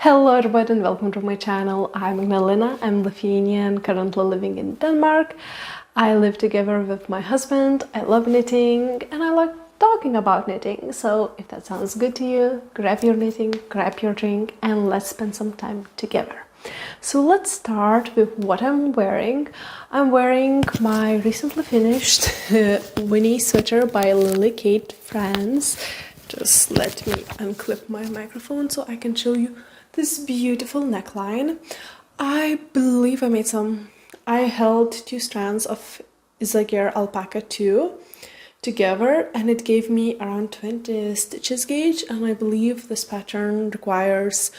Hello everybody and welcome to my channel. I'm Magdalena. I'm Lithuanian, currently living in Denmark. I live together with my husband. I love knitting and I like talking about knitting. So if that sounds good to you, grab your knitting, grab your drink and let's spend some time together. So let's start with what I'm wearing. I'm wearing my recently finished Winnie sweater by Lily Kate France. Just let me unclip my microphone so I can show you this beautiful neckline. I believe I held two strands of Isager Alpaca 2 together and it gave me around 20 stitches gauge, and I believe this pattern requires,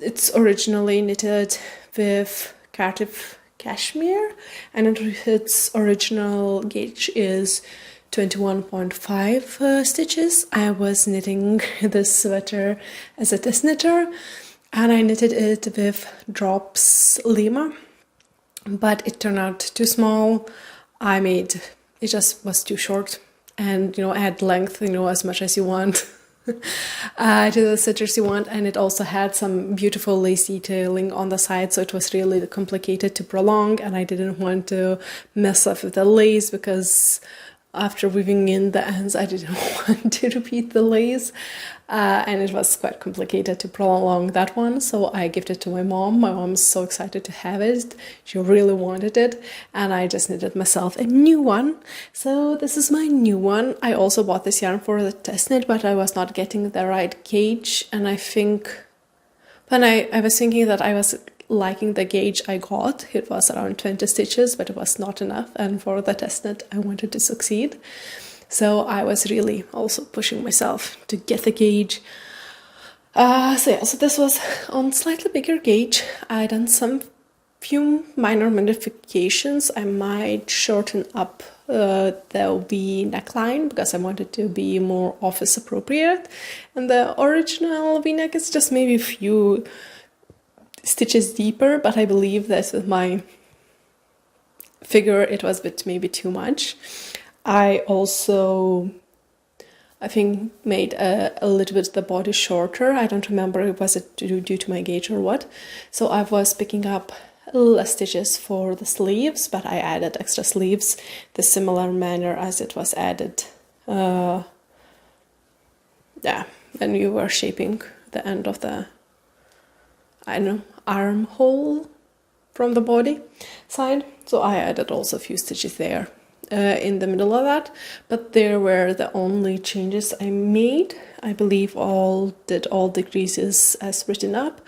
it's originally knitted with Cardiff Cashmere and its original gauge is 21.5 stitches. I was knitting this sweater as a test knitter and I knitted it with Drops Lima, but it turned out too small. It just was too short, and add length as much as you want to the stitches you want, and it also had some beautiful lace detailing on the side, so it was really complicated to prolong, and I didn't want to mess up with the lace because after weaving in the ends I didn't want to repeat the lace, and it was quite complicated to prolong that one, so I gifted it to my mom. My mom's so excited to have it, she really wanted it, and I just knitted myself a new one. So this is my new one. I also bought this yarn for the test knit, but I was not getting the right gauge, and I think when I was thinking that I was liking the gauge I got. It was around 20 stitches, but it was not enough, and for the test knit I wanted to succeed, so I was really also pushing myself to get the gauge. So this was on slightly bigger gauge. I done few minor modifications. I might shorten up the V neckline because I wanted to be more office appropriate, and the original V-neck is just maybe a few stitches deeper, but I believe that with my figure it was a bit maybe too much. I also, I think, made a little bit the body shorter. I don't remember, was it due to my gauge or what. So I was picking up less stitches for the sleeves, but I added extra sleeves the similar manner as it was added when you were shaping the end of the armhole from the body side. So I added also a few stitches there in the middle of that, but there were the only changes I made. I believe did all decreases as written up.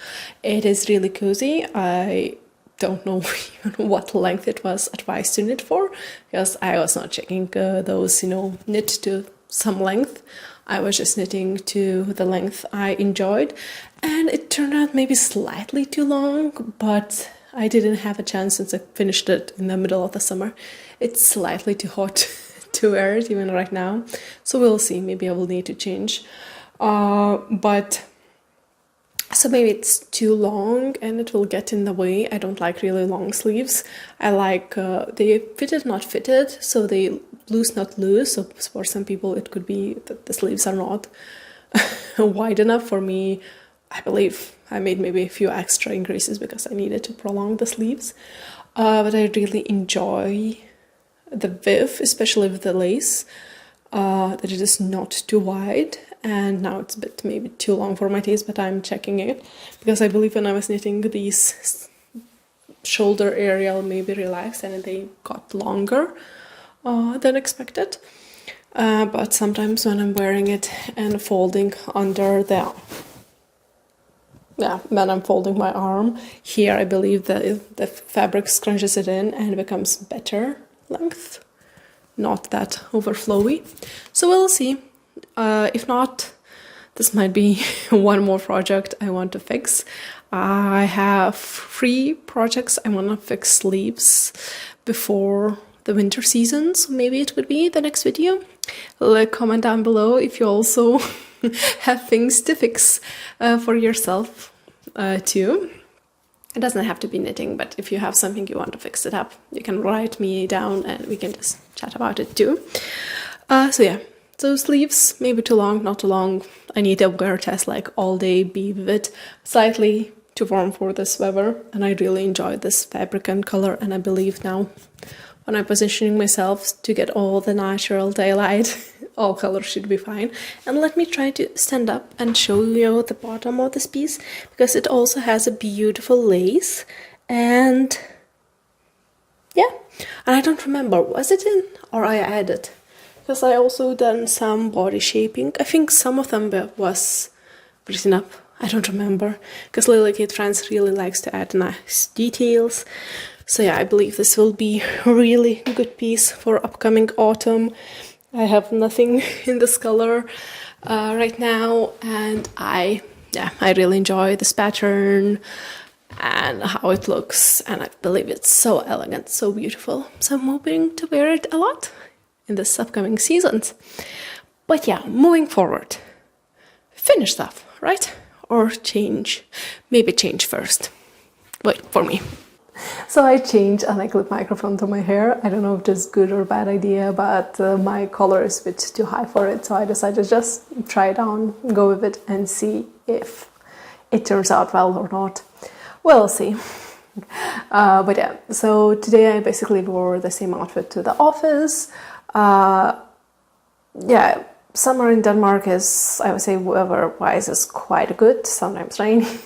It is really cozy. I don't know even what length it was advised to knit for, because I was not checking those knit to some length. I was just knitting to the length I enjoyed, and it turned out maybe slightly too long, but I didn't have a chance since I finished it in the middle of the summer. It's slightly too hot to wear it even right now, so we'll see. Maybe I will need to change. So maybe it's too long and it will get in the way. I don't like really long sleeves. I like they fitted not fitted, so they loose not loose. So for some people it could be that the sleeves are not wide enough. For me, I believe I made maybe a few extra increases because I needed to prolong the sleeves. But I really enjoy the width, especially with the lace, that it is not too wide. And now it's a bit maybe too long for my taste, but I'm checking it because I believe when I was knitting these shoulder area maybe relaxed and they got longer than expected. But sometimes when I'm wearing it and folding under when I'm folding my arm here, I believe that the fabric scrunches it in and it becomes better length, not that overflowy. So we'll see. If not, this might be one more project I want to fix. I have 3 projects I want to fix sleeves before the winter season, so maybe it could be the next video. Comment down below if you also have things to fix for yourself too. It doesn't have to be knitting, but if you have something you want to fix it up, you can write me down and we can just chat about it too. So those sleeves, maybe too long, not too long. I need a wear test like all day, be vivid, slightly too warm for this weather, and I really enjoy this fabric and color, and I believe now when I'm positioning myself to get all the natural daylight, all colors should be fine. And let me try to stand up and show you the bottom of this piece, because it also has a beautiful lace, and yeah, and I don't remember, was it in or I added? Because I also done some body shaping. I think some of them was written up. I don't remember, because Lily Kate France really likes to add nice details. So yeah, I believe this will be a really good piece for upcoming autumn. I have nothing in this color right now, and I really enjoy this pattern and how it looks, and I believe it's so elegant, so beautiful. So I'm hoping to wear it a lot in this upcoming seasons. But yeah, moving forward, finish stuff, right? Or change, maybe change first. Wait, for me. So I changed a clip microphone to my hair. I don't know if this is good or bad idea, but my color is a bit too high for it, so I decided just try it on, go with it, and see if it turns out well or not. We'll see. But yeah, so today I basically wore the same outfit to the office. Yeah, summer in Denmark is, I would say, weather-wise is quite good, sometimes rainy,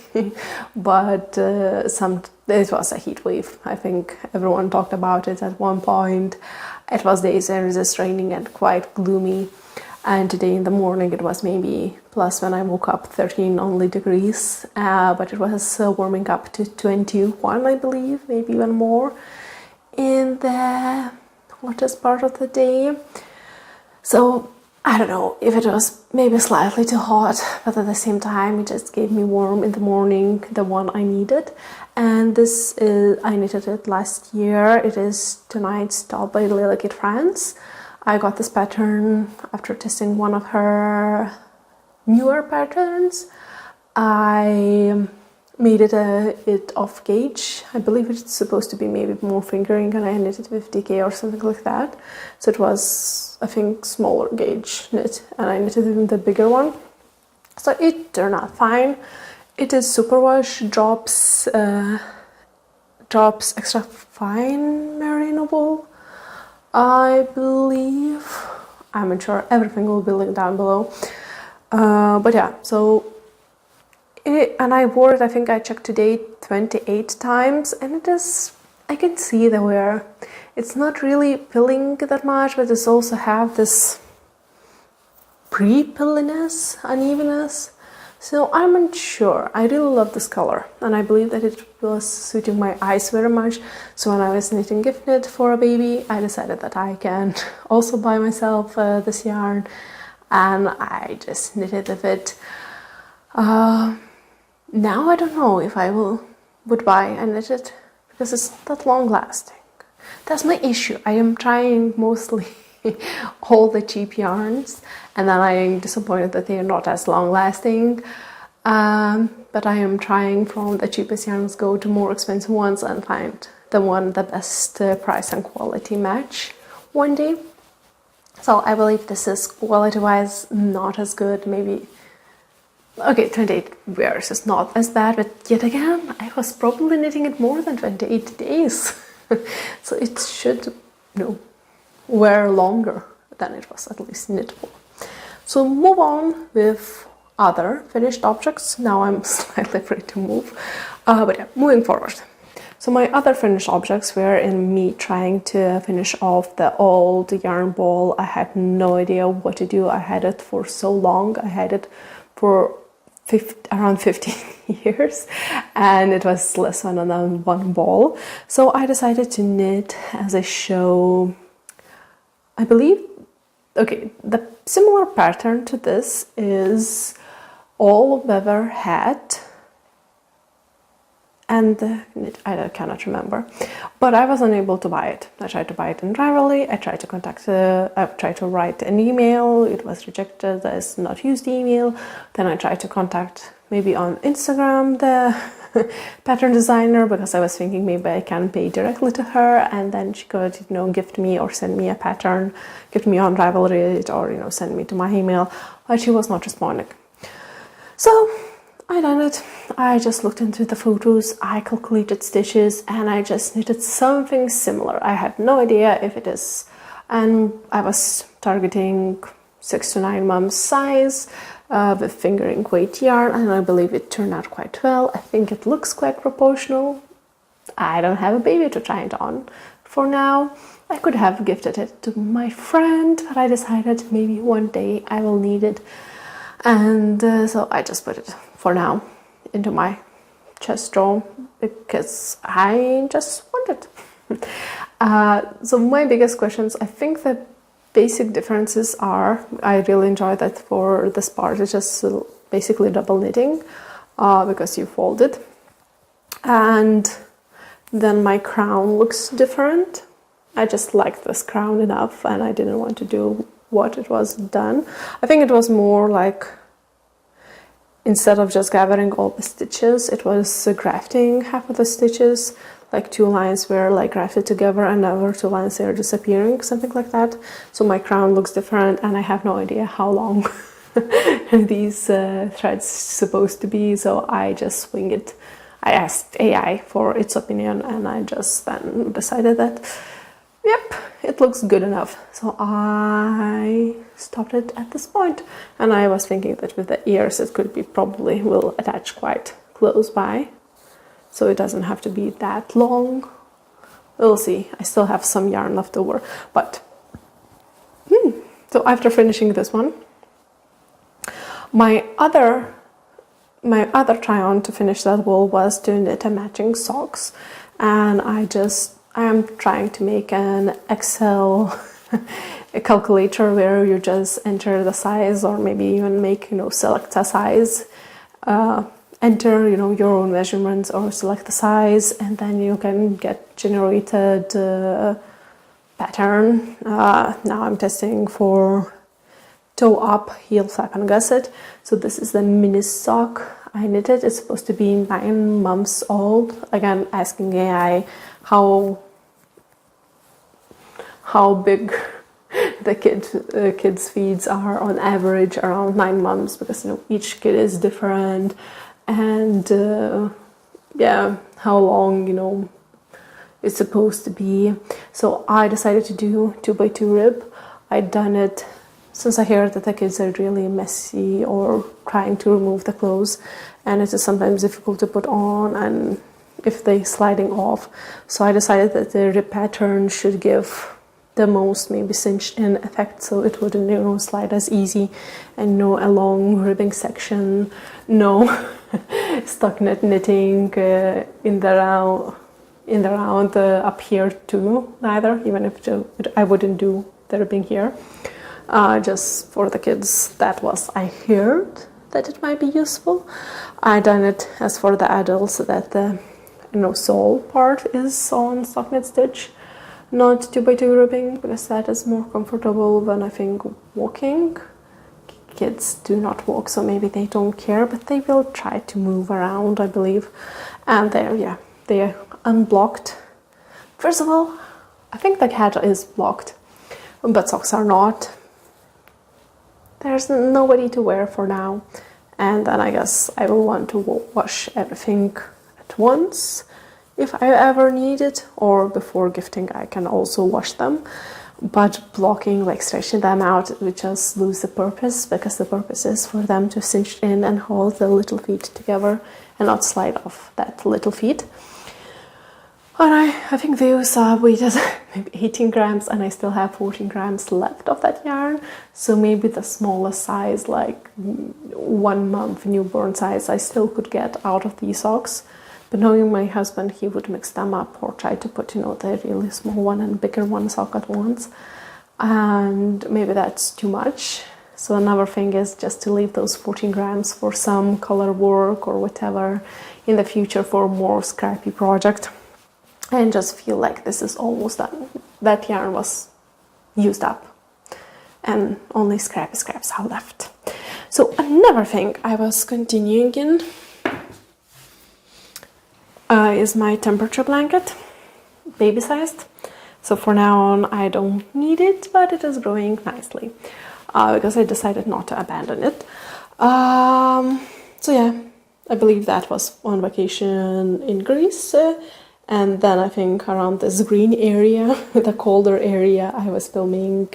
but it was a heat wave. I think everyone talked about it at one point. It was days where it was raining and quite gloomy, and today in the morning it was maybe plus, when I woke up, 13 only degrees, but it was warming up to 21, I believe, maybe even more in the hottest part of the day. So I don't know if it was maybe slightly too hot, but at the same time it just gave me warm in the morning, the one I needed. And this is, I knitted it last year. It is Tonight's Top by Lily Kate France. I got this pattern after testing one of her newer patterns. I made it off gauge. I believe it's supposed to be maybe more fingering, and I knitted with DK or something like that. So it was, I think, smaller gauge knit, and I knitted in the bigger one. So it turned out fine. It is Superwash drops extra fine merino wool, I believe. I'm not sure. Everything will be linked down below. But yeah, so and I wore it, I think I checked today 28 times, and it is, I can see the wear. It's not really pilling that much, but it's also have this pre-pilliness, unevenness. So I'm unsure. I really love this color, and I believe that it was suiting my eyes very much. So when I was knitting gift knit for a baby, I decided that I can also buy myself this yarn, and I just knitted with it. Now I don't know if I would buy and knit it, because it's not long lasting. That's my issue. I am trying mostly all the cheap yarns, and then I am disappointed that they are not as long lasting. But I am trying from the cheapest yarns go to more expensive ones and find the best price and quality match one day. So I believe this is quality wise not as good, maybe. Okay, 28 wears is not as bad, but yet again, I was probably knitting it more than 28 days. So it should, wear longer than it was at least knit for. So move on with other finished objects. Now I'm slightly free to move. But yeah, moving forward. So my other finished objects were in me trying to finish off the old yarn ball. I had no idea what to do. I had it for so long. I had it for around 15 years, and it was less than one ball. So I decided to knit as a show, I believe. Okay, the similar pattern to this is all weather hat, and I cannot remember, but I was unable to buy it. I tried to buy it in Naturel. I tried to write an email. It was rejected as not used email. Then I tried to contact maybe on Instagram pattern designer, because I was thinking maybe I can pay directly to her and then she could, you know, gift me or send me a pattern, gift me on Ravelry or, you know, send me to my email. But she was not responding. So I done it. I just looked into the photos, I calculated stitches, and I just knitted something similar. I had no idea if it is, and I was targeting 6 to 9 months size with fingering weight yarn, and I believe it turned out quite well. I think it looks quite proportional. I don't have a baby to try it on for now. I could have gifted it to my friend, but I decided maybe one day I will need it, and so I just put it for now into my chest drawer because I just want it. So my biggest questions, I think the basic differences are, I really enjoy that for this part it's just basically double knitting because you fold it, and then my crown looks different. I just liked this crown enough and I didn't want to do what it was done. I think it was more like, instead of just gathering all the stitches, it was grafting half of the stitches, like 2 lines were like grafted together and other 2 lines are disappearing, something like that. So my crown looks different and I have no idea how long these threads supposed to be, so I just wing it. I asked AI for its opinion and I just then decided that, yep, it looks good enough. So I stopped it at this point, and I was thinking that with the ears it could be probably will attach quite close by, so it doesn't have to be that long. We'll see. I still have some yarn left over, but so after finishing this one, my other try on to finish that wool was to knit a matching socks, and I am trying to make an Excel a calculator where you just enter the size, or maybe even make, you know, select a size, enter, you know, your own measurements or select the size, and then you can get generated pattern. Now I'm testing for toe up, heel flap and gusset. So this is the mini sock I knitted. It's supposed to be 9 months old. Again, asking AI how big the kids' feet are on average around 9 months, because, you know, each kid is different, and yeah, how long, you know, it's supposed to be. So I decided to do 2x2 rib. I'd done it since I hear that the kids are really messy or trying to remove the clothes, and it is sometimes difficult to put on and if they sliding off. So I decided that the rib pattern should give the most maybe cinched in effect, so it wouldn't, you know, slide as easy, and no a long ribbing section, no stuck knitting in the round up here too, neither, even if I wouldn't do the ribbing here. Just for the kids, that was, I heard that it might be useful. I done it as for the adults, so that the, you know, sole part is on sock knit stitch, not 2x2 ribbing, because that is more comfortable when I think walking. Kids do not walk, so maybe they don't care, but they will try to move around, I believe. And they are unblocked. First of all, I think the cat is blocked, but socks are not. There's nobody to wear for now, and then I guess I will want to wash everything at once if I ever need it, or before gifting I can also wash them. But blocking, like stretching them out, we just lose the purpose, because the purpose is for them to cinch in and hold the little feet together and not slide off that little feet. And I think those weighted maybe 18 grams, and I still have 14 grams left of that yarn. So maybe the smallest size, like 1 month newborn size, I still could get out of these socks. But knowing my husband, he would mix them up or try to put, you know, the really small one and bigger one sock at once. And maybe that's too much. So another thing is just to leave those 14 grams for some color work or whatever in the future for a more scrappy project. And just feel like this is almost done. That yarn was used up and only scrappy scraps are left. So another thing I was continuing in is my temperature blanket, baby sized. So for now on I don't need it, but it is growing nicely because I decided not to abandon it. So yeah, I believe that was on vacation in Greece. And then I think around this green area, the colder area, I was filming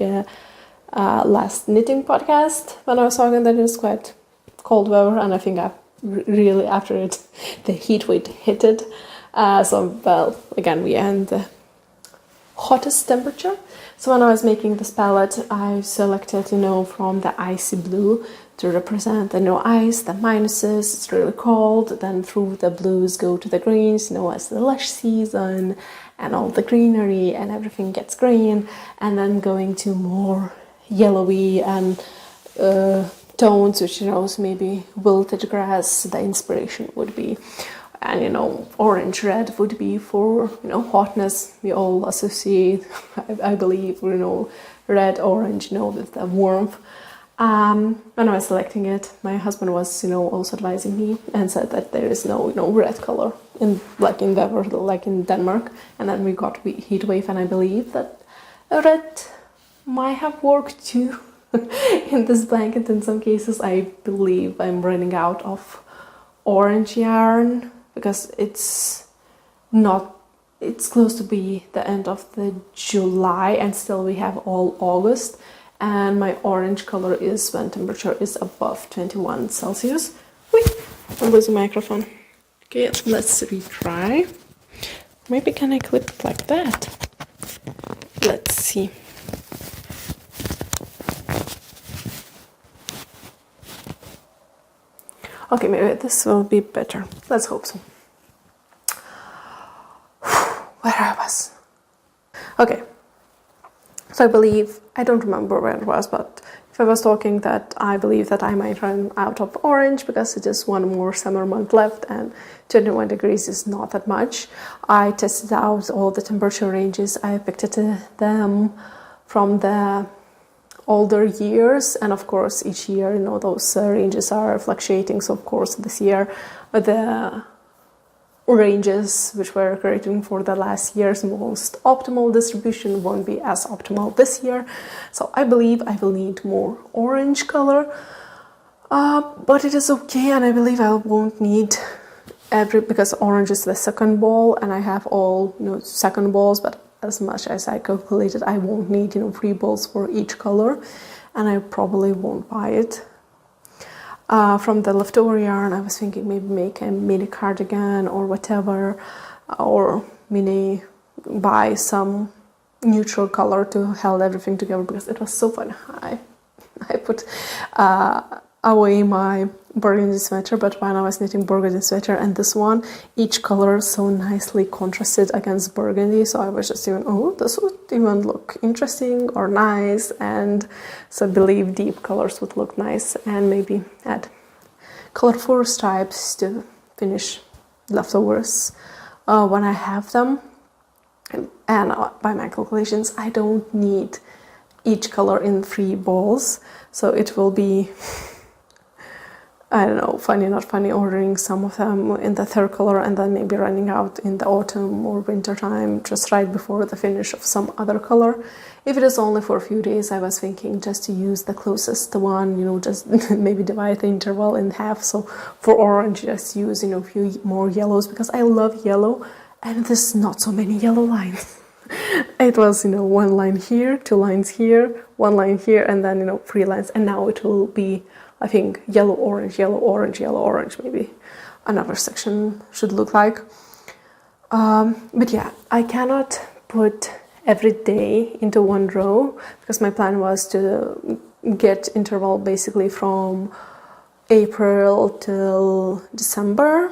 last knitting podcast when I was talking that it was quite cold weather, and I think I really after it the heat wave hit it. So well, again we end the hottest temperature. So when I was making this palette, I selected, you know, from the icy blue to represent the no ice, the minuses, it's really cold. Then through the blues go to the greens, you know, as the lush season and all the greenery and everything gets green. And then going to more yellowy and tones, which, you know, maybe wilted grass, the inspiration would be. And, you know, orange red would be for, you know, hotness. We all associate, I believe, you know, red, orange, you know, with the warmth. When I was selecting it, my husband was, you know, also advising me and said that there is no, you know, red color in like in Weber, like in Denmark. And then we got heat wave, and I believe that red might have worked too in this blanket in some cases. I believe I'm running out of orange yarn because it's close to be the end of the July and still we have all August. And my orange color is when temperature is above 21 Celsius. Wait, I'm losing my microphone. Okay, let's retry. Maybe can I clip it like that? Let's see. Okay, maybe this will be better. Let's hope so. Where I was. Okay. So I believe, I don't remember where it was, but if I was talking that I believe that I might run out of orange because it's just one more summer month left and 21 degrees is not that much. I tested out all the temperature ranges. I picked them from the older years, and of course each year, you know, those ranges are fluctuating. So of course this year the ranges which were creating for the last year's most optimal distribution won't be as optimal this year. So I believe I will need more orange color, but it is okay, and I believe I won't need because orange is the second ball and I have all, you know, second balls, but as much as I calculated I won't need, you know, 3 balls for each color, and I probably won't buy it. From the leftover yarn, I was thinking maybe make a mini cardigan or whatever, or buy some neutral color to hold everything together because it was so fun. I put away my burgundy sweater, but when I was knitting burgundy sweater and this one, each color so nicely contrasted against burgundy, so I was just even, oh, this would even look interesting or nice, and so I believe deep colors would look nice, and maybe add colorful stripes to finish leftovers when I have them. And by my calculations, I don't need each color in 3 balls, so it will be, I don't know, funny, not funny, ordering some of them in the 3rd color and then maybe running out in the autumn or winter time just right before the finish of some other color. If it is only for a few days, I was thinking just to use the closest one, you know, just maybe divide the interval in half. So for orange, just use, you know, a few more yellows because I love yellow and there's not so many yellow lines. It was, you know, 1 line here, 2 lines here, 1 line here, and then, you know, 3 lines. And now it will be, I think, yellow, orange, yellow, orange, yellow, orange, maybe another section should look like. But yeah, I cannot put every day into 1 row because my plan was to get interval basically from April till December.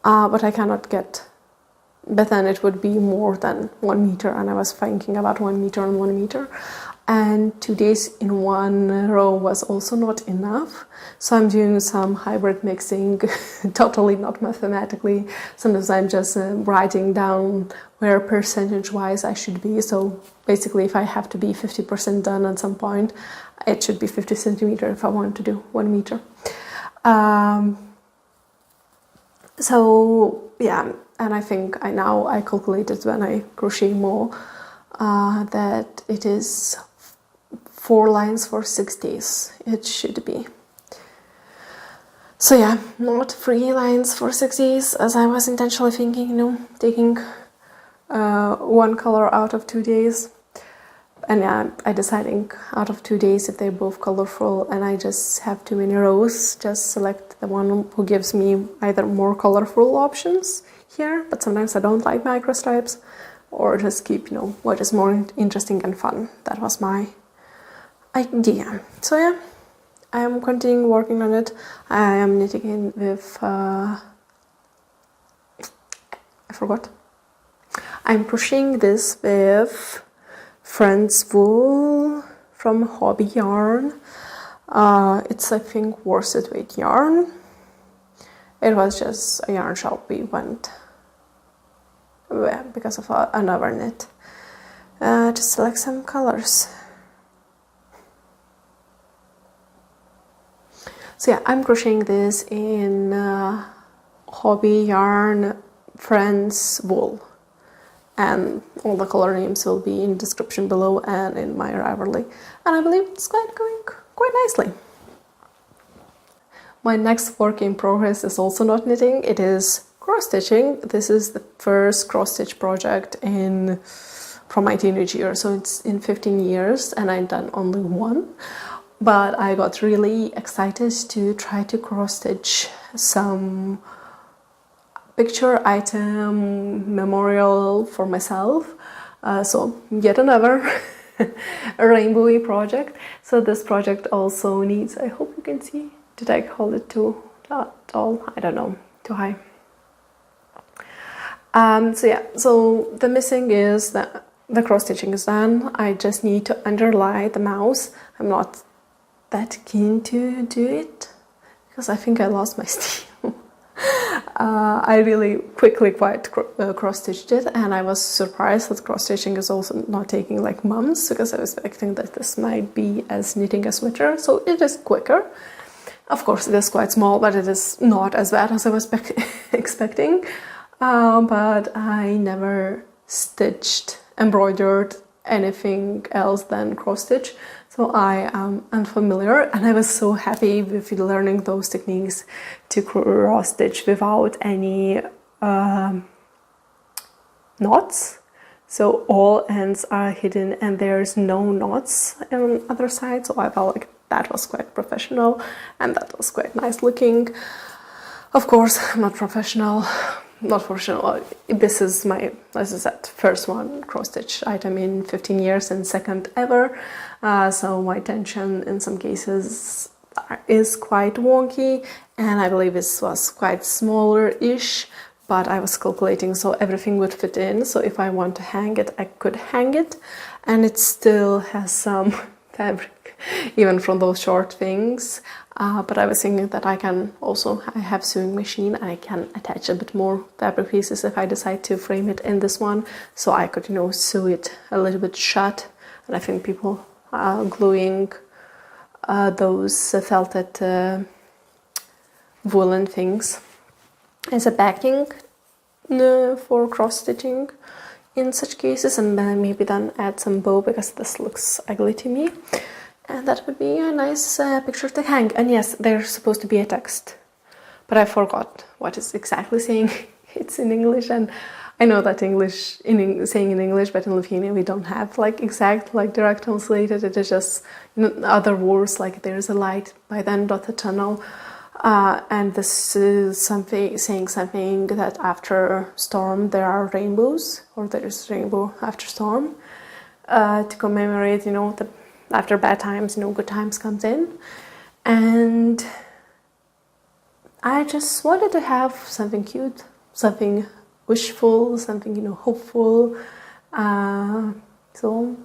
But I cannot get, but then it would be more than 1 meter, and I was thinking about 1 meter and 1 meter. And 2 days in 1 row was also not enough. So I'm doing some hybrid mixing, totally not mathematically. Sometimes I'm just writing down where percentage-wise I should be. So basically, if I have to be 50% done at some point, it should be 50 centimeter if I want to do 1 meter. So yeah, and I think I calculated when I crochet more that it is 4 lines for 6 days. It should be. So yeah, not 3 lines for 6 days as I was intentionally thinking, you know, taking one color out of 2 days. And yeah, I deciding out of 2 days if they're both colorful and I just have too many rows, just select the one who gives me either more colorful options here, but sometimes I don't like micro stripes, or just keep, you know, what is more interesting and fun. That was my idea. So yeah, I am continuing working on it. I am knitting in with, I forgot. I'm crocheting this with Friends wool from Hobbii yarn. It's, I think, worsted weight yarn. It was just a yarn shop we went because of another knit to select some colors. So yeah, I'm crocheting this in Hobbii yarn Friends wool. And all the color names will be in description below and in my Ravelry. And I believe it's going quite nicely. My next work in progress is also not knitting, it is cross-stitching. This is the first cross-stitch project from my teenage years, so it's in 15 years and I've done only one. But I got really excited to try to cross-stitch some picture item memorial for myself. So yet another rainbowy project. So this project also needs, I hope you can see, did I hold it too tall? I don't know, too high. So yeah, so the missing is that the cross stitching is done. I just need to underlie the mouse. I'm not that keen to do it because I think I lost my steel. I really quickly cross-stitched it, and I was surprised that cross-stitching is also not taking like months, because I was expecting that this might be as knitting a sweater, so it is quicker. Of course it is quite small, but it is not as bad as I was expecting. But I never stitched, embroidered anything else than cross-stitch, so I am unfamiliar, and I was so happy with learning those techniques to cross-stitch without any knots. So all ends are hidden and there's no knots on the other side, so I felt like that was quite professional and that was quite nice looking. Of course, I'm not professional. This is my, as I said, first one cross-stitch item in 15 years and second ever. So my tension in some cases is quite wonky, and I believe this was quite smaller-ish, but I was calculating so everything would fit in. So if I want to hang it, I could hang it, and it still has some fabric, even from those short things. But I was thinking that I have sewing machine and I can attach a bit more fabric pieces if I decide to frame it in this one, so I could, you know, sew it a little bit shut. And I think people are gluing those felted woolen things as a backing for cross-stitching in such cases, and then maybe then add some bow because this looks ugly to me. And that would be a nice picture to hang. And yes, there's supposed to be a text, but I forgot what it's exactly saying. It's in English, and I know that saying in English, but in Lithuania we don't have like exact, like direct translated. It is just, you know, other words like there's a light by then dot the tunnel, and this is saying something that after storm there are rainbows, or there's rainbow after storm, to commemorate, you know, the after bad times, you know, good times comes in. And I just wanted to have something cute, something wishful, something, you know, hopeful. So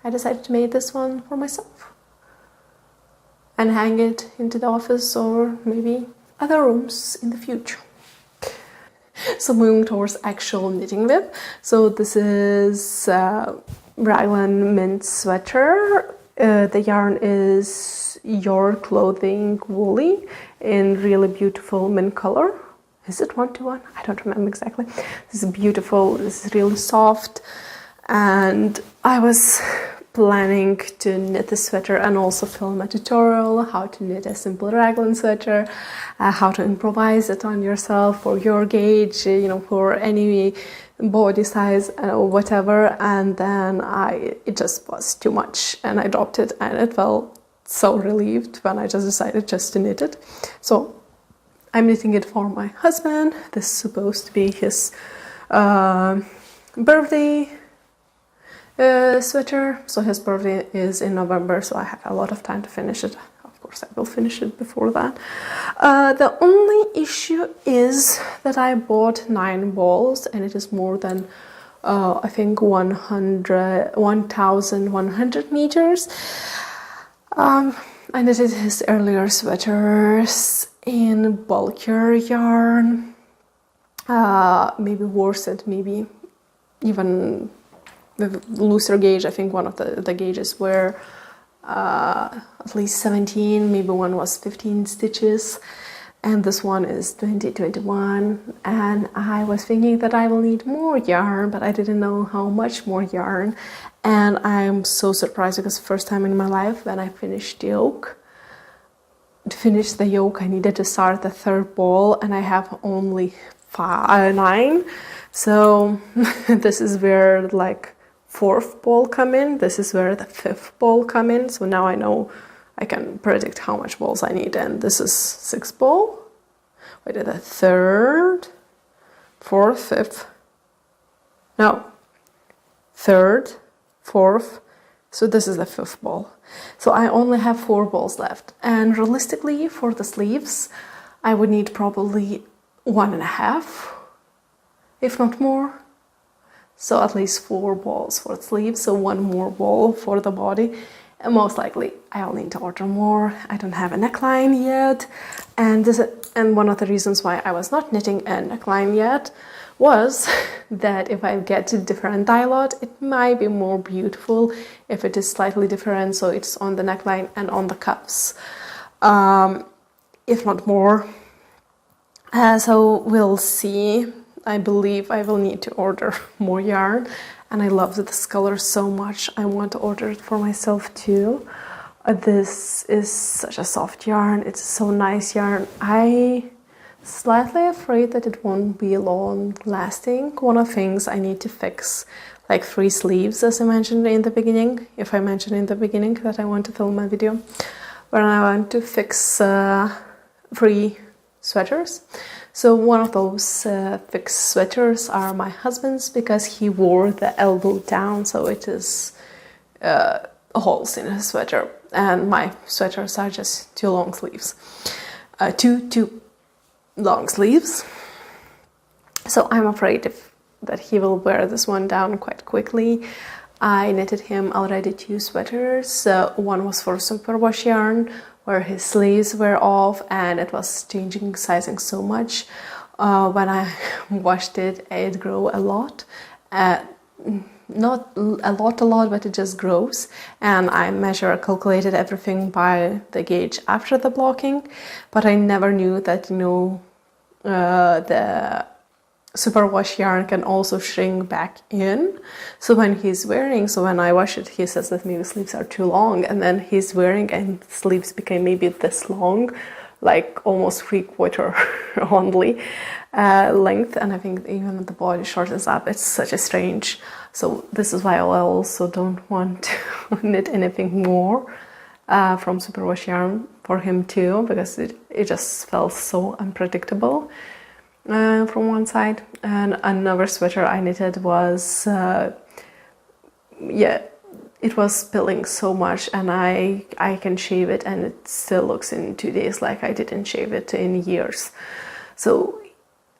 I decided to make this one for myself and hang it into the office or maybe other rooms in the future. So moving towards actual knitting with. So this is raglan mint sweater. The yarn is Jord Clothing woolly in really beautiful mint color. Is it 1-to-1? I don't remember exactly. This is beautiful. This is really soft. And I was planning to knit the sweater and also film a tutorial how to knit a simple raglan sweater, how to improvise it on yourself for your gauge, you know, for any body size or whatever. And then it just was too much and I dropped it, and it felt so relieved when I just decided just to knit it. So I'm knitting it for my husband. This is supposed to be his birthday sweater. So his birthday is in November, so I have a lot of time to finish it. Of course I will finish it before that. The only issue is that I bought 9 balls, and it is more than I think 1,100 meters. I knitted his earlier sweaters in bulkier yarn, maybe worsted, maybe even with looser gauge. I think one of the gauges were at least 17, maybe one was 15 stitches, and this one is 20-21. And I was thinking that I will need more yarn, but I didn't know how much more yarn. And I'm so surprised because first time in my life when I finished the yoke, to finish the yoke I needed to start the 3rd ball, and I have only 9. So this is where like 4th ball come in. This is where the 5th ball come in. So now I know I can predict how much balls I need. And this is 6th ball. Wait, the 3rd, 4th, 5th. No, 3rd, 4th. So this is the 5th ball. So I only have 4 balls left. And realistically, for the sleeves, I would need probably 1.5, if not more. So at least 4 balls for the sleeves, so 1 more ball for the body. And most likely I'll need to order more. I don't have a neckline yet. And one of the reasons why I was not knitting a neckline yet was that if I get a different dye lot, it might be more beautiful if it is slightly different, so it's on the neckline and on the cuffs, if not more. So we'll see. I believe I will need to order more yarn, and I love this color so much. I want to order it for myself too. This is such a soft yarn. It's so nice yarn. I slightly afraid that it won't be long lasting. One of the things I need to fix, like 3 sleeves, as I mentioned in the beginning. If I mentioned in the beginning that I want to film a video where I want to fix 3 sweaters. So one of those fixed sweaters are my husband's, because he wore the elbow down, so it is holes in his sweater. And my sweaters are just 2 long sleeves, two long sleeves. So I'm afraid that he will wear this one down quite quickly. I knitted him already 2 sweaters. One was for superwash yarn, where his sleeves were off and it was changing sizing so much. When I washed it, it grew a lot. Not a lot, but it just grows. And I calculated everything by the gauge after the blocking, but I never knew that, the superwash yarn can also shrink back in. So when I wash it, he says that maybe sleeves are too long, and then he's wearing and sleeves became maybe this long, like almost 3/4 only length. And I think even the body shortens up. It's such a strange. So this is why I also don't want to knit anything more from superwash yarn for him too, because it just felt so unpredictable. From one side. And another sweater I knitted was it was spilling so much, and I can shave it and it still looks in 2 days like I didn't shave it in years. So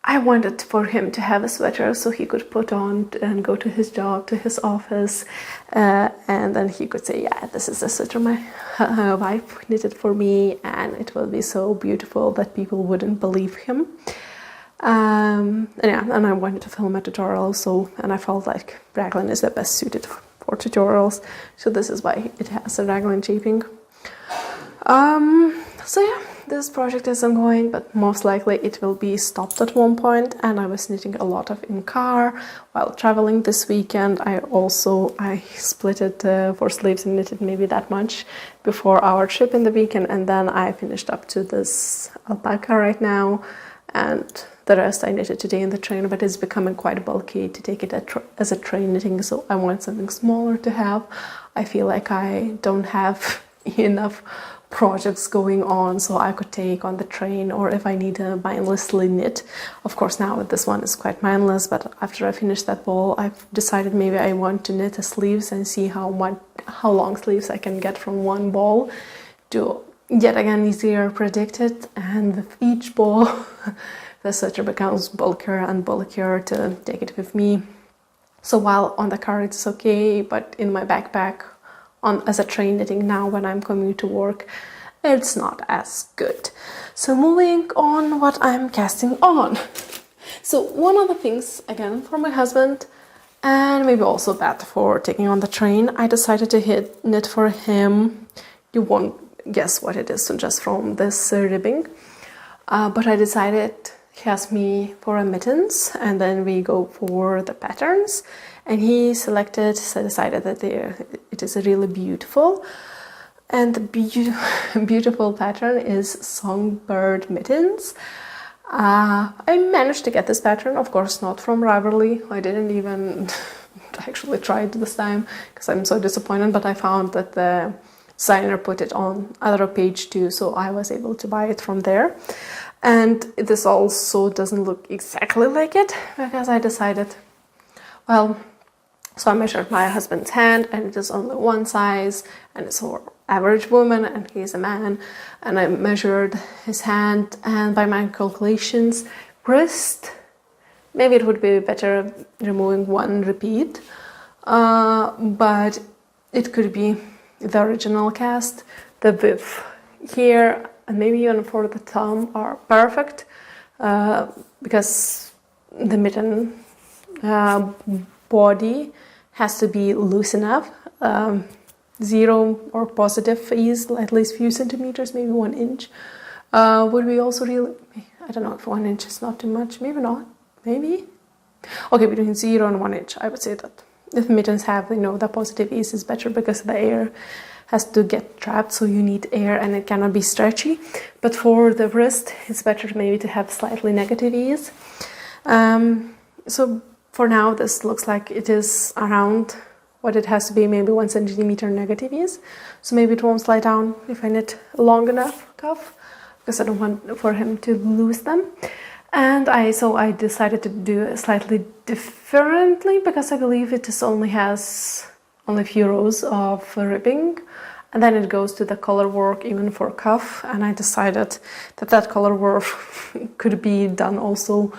I wanted for him to have a sweater so he could put on and go to his job, to his office, and then he could say, yeah, this is the sweater my wife knitted for me, and it will be so beautiful that people wouldn't believe him. And I wanted to film a tutorial, and I felt like raglan is the best suited for tutorials, so this is why it has a raglan shaping. this project is ongoing, but most likely it will be stopped at one point. And I was knitting a lot of in car while traveling this weekend. I split it 4 sleeves and knitted maybe that much before our trip in the weekend, and then I finished up to this alpaca right now, and the rest I knitted today in the train, but it's becoming quite bulky to take it as a train knitting, so I want something smaller to have. I feel like I don't have enough projects going on so I could take on the train, or if I need to mindlessly knit. Of course now this one is quite mindless, but after I finish that ball I've decided maybe I want to knit the sleeves and see how long sleeves I can get from one ball to yet again easier predict it. And with each ball the sweater becomes bulkier and bulkier to take it with me. So while on the car it's okay, but in my backpack as a train knitting now when I'm coming to work, it's not as good. So moving on, what I'm casting on. So one of the things, again for my husband, and maybe also bad for taking on the train, I decided to knit for him. You won't guess what it is just from this ribbing, but I decided he asked me for a mittens, and then we go for the patterns, and he decided that it is really beautiful, and the beautiful pattern is Songbird mittens. I managed to get this pattern, of course not from Ravelry. I didn't even actually try it this time because I'm so disappointed, but I found that the designer put it on other page too, so I was able to buy it from there. And this also doesn't look exactly like it, because I decided, well, so I measured my husband's hand, and it is only one size, and it's for average woman, and he's a man, and I measured his hand, and by my calculations, wrist, maybe it would be better removing one repeat, but it could be the original cast. The width here and maybe even for the thumb are perfect, because the mitten body has to be loose enough. 0 or positive is at least few centimeters, maybe 1 inch. Would be also really, I don't know if 1 inch is not too much, maybe not, maybe. Okay, between 0 and 1 inch, I would say that if mittens have, the positive ease is better, because the air has to get trapped, so you need air and it cannot be stretchy. But for the wrist, it's better maybe to have slightly negative ease. So for now, this looks like it is around what it has to be, maybe 1 centimeter negative ease. So maybe it won't slide down if I knit long enough cuff, because I don't want for him to lose them. And I decided to do it slightly differently, because I believe it has only a few rows of ribbing, and then it goes to the color work even for cuff, and I decided that color work could be done also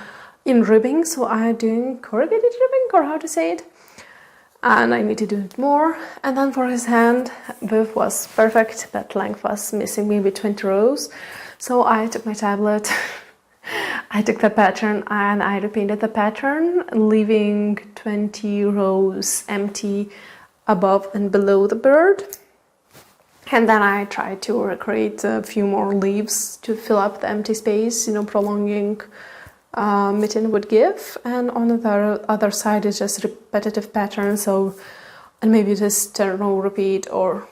in ribbing, so I'm doing corrugated ribbing, or how to say it, and I need to do it more. And then for his hand, width was perfect, but length was missing maybe 20 rows, so I took my tablet, I took the pattern and I repainted the pattern, leaving 20 rows empty above and below the bird. And then I tried to recreate a few more leaves to fill up the empty space, prolonging mitten would give. And on the other side is just repetitive pattern, and maybe it is 10 row repeat, or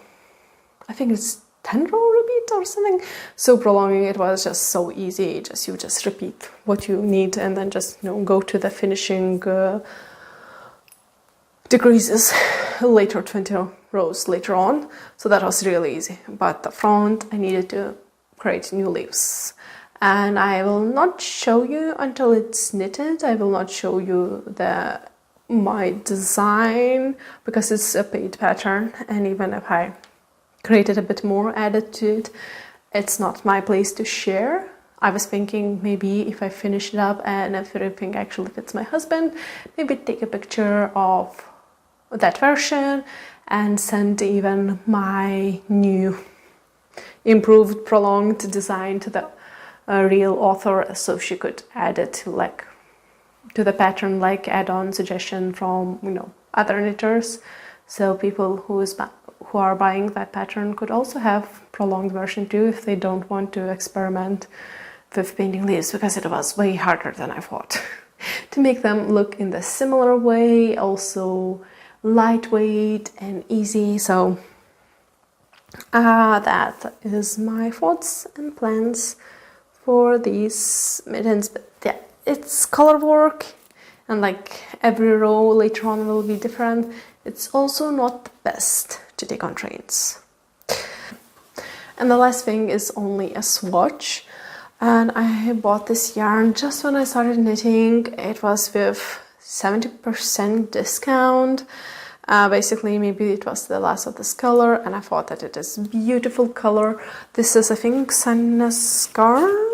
I think it's 10 row repeat or something. So prolonging it was just so easy, you just repeat what you need, and then just go to the finishing decreases later, 20 rows later on. So that was really easy. But the front, I needed to create new leaves, and I will not show you until it's knitted. I will not show you my design, because it's a paid pattern, and even if I created a bit more added to it, it's not my place to share. I was thinking maybe if I finish it up and if everything actually fits my husband, maybe take a picture of that version and send even my new improved prolonged design to the real author, so she could add it to the pattern, like add-on suggestion from other knitters. So people who are buying that pattern could also have prolonged version too if they don't want to experiment with painting leaves, because it was way harder than I thought to make them look in the similar way, also lightweight and easy. So that is my thoughts and plans for these mittens. But yeah, it's color work, and like every row later on will be different. It's also not the best to take on trains. And the last thing is only a swatch, and I bought this yarn just when I started knitting. It was with 70% discount. Basically, maybe it was the last of this color, and I thought that it is a beautiful color. This is, I think, Sandnes Garn.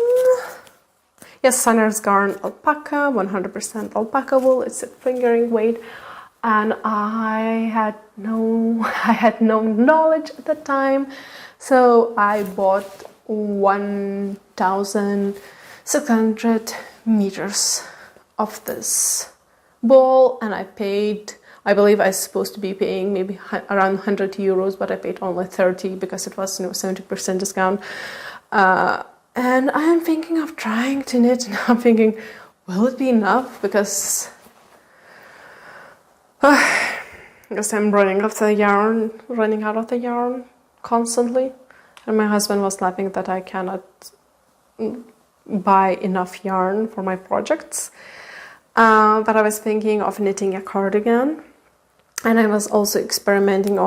Yes, Sandnes Garn Alpakka, 100% alpaca wool. It's a fingering weight, and I had no knowledge at the time, so I bought 1,600 meters of this ball, and I believe I was supposed to be paying maybe around 100 euros, but I paid only 30 because it was 70% discount. And I'm thinking of trying to knit, and I'm thinking, will it be enough? Because I'm running out of the yarn constantly. And my husband was laughing that I cannot buy enough yarn for my projects. But I was thinking of knitting a cardigan, and I was also experimenting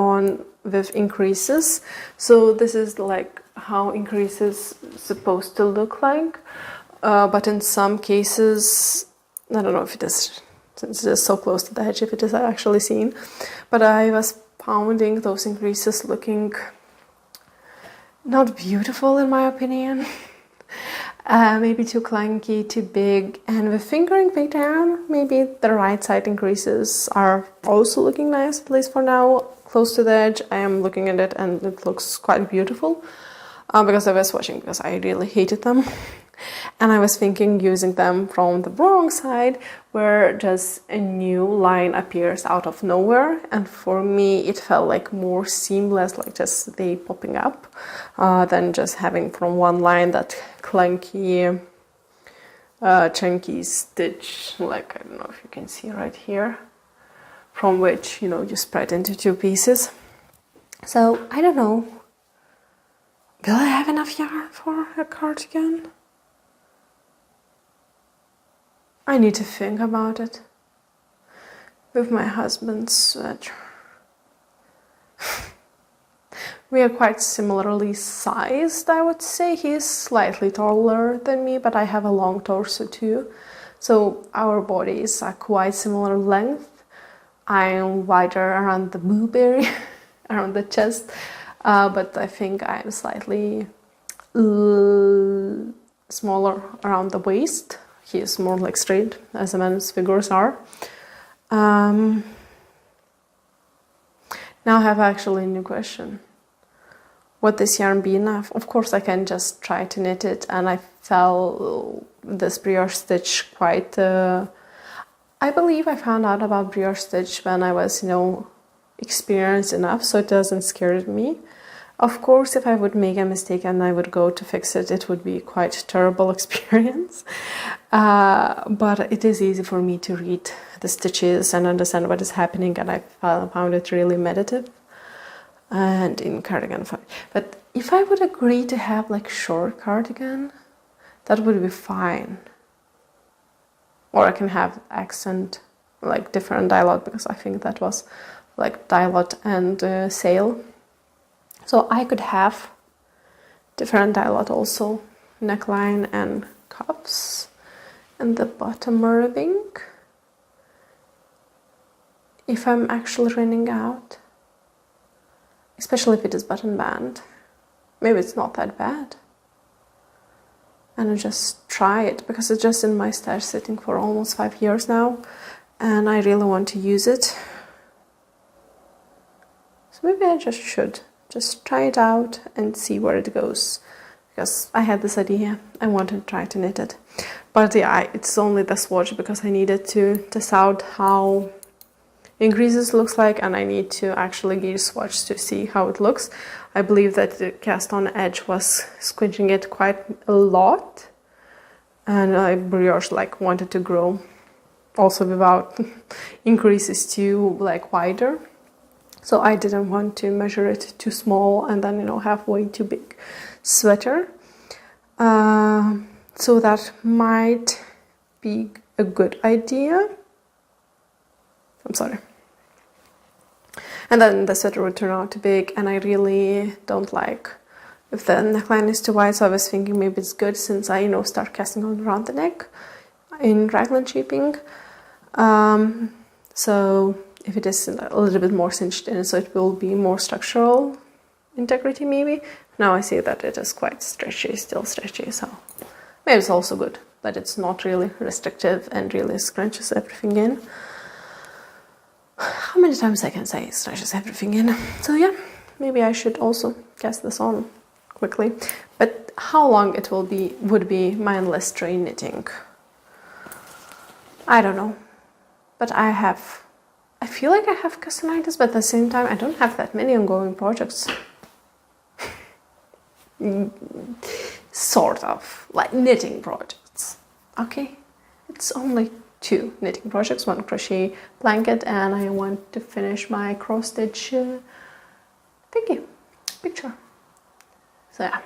with increases. So this is like how increases supposed to look like, but in some cases, I don't know if it is, since it is so close to the edge, if it is actually seen, but I was finding those increases looking not beautiful in my opinion. Maybe too clunky, too big, and with fingering pattern, maybe the right side increases are also looking nice, at least for now. Close to the edge, I am looking at it and it looks quite beautiful, because I was swatching, because I really hated them. And I was thinking using them from the wrong side, where just a new line appears out of nowhere, and for me it felt like more seamless, like just they popping up, than just having from one line that clunky, chunky stitch, like I don't know if you can see right here, from which, you know, you spread into two pieces. So I don't know, will I have enough yarn for a cardigan? I need to think about it with my husband's sweater. We are quite similarly sized, I would say. He is slightly taller than me, but I have a long torso too. So our bodies are quite similar length. I'm wider around the boob area, around the chest, but I think I'm slightly smaller around the waist. He is more like straight, as a man's figures are. Now I have actually a new question. Would this yarn be enough? Of course I can just try to knit it, and I felt this brioche stitch quite... I believe I found out about brioche stitch when I was, you know, experienced enough, so it doesn't scare me. Of course, if I would make a mistake and I would go to fix it, it would be quite a terrible experience. But it is easy for me to read the stitches and understand what is happening, and I found it really meditative and in cardigan fine. But if I would agree to have like short cardigan, that would be fine. Or I can have accent, like different dye-lot, because I think that was like dye-lot and sail. So I could have different dye-lot also, neckline and cuffs, and the bottom ribbing. If I'm actually running out, especially if it is button band, maybe it's not that bad. And I just try it, because it's just in my stash sitting for almost 5 years now, and I really want to use it. So maybe I just should just try it out and see where it goes, because I had this idea, I wanted to try to knit it. But yeah, it's only the swatch, because I needed to test out how increases looks like, and I need to actually get a swatch to see how it looks. I believe that the cast on edge was squinching it quite a lot, and brioche like wanted to grow also without increases too like wider. So I didn't want to measure it too small and then, you know, have way too big sweater. So that might be a good idea. I'm sorry. And then the sweater would turn out too big, and I really don't like if the neckline is too wide, so I was thinking maybe it's good since I, you know, start casting on around the neck in raglan shaping. So if it is a little bit more cinched in, so it will be more structural integrity maybe. Now I see that it is quite stretchy, still stretchy, so maybe it's also good, but it's not really restrictive and really scrunches everything in. How many times I can say it stretches everything in? So yeah, maybe I should also cast this on quickly. But how long it will be would be mindless train knitting. I don't know. But I feel like I have customized, but at the same time I don't have that many ongoing projects. Sort of, like knitting projects. Okay? It's only 2 knitting projects, 1 crochet blanket, and I want to finish my cross stitch thingy picture. So yeah,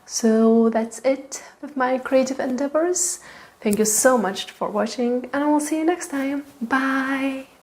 so that's it with my creative endeavors. Thank you so much for watching, and I will see you next time. Bye.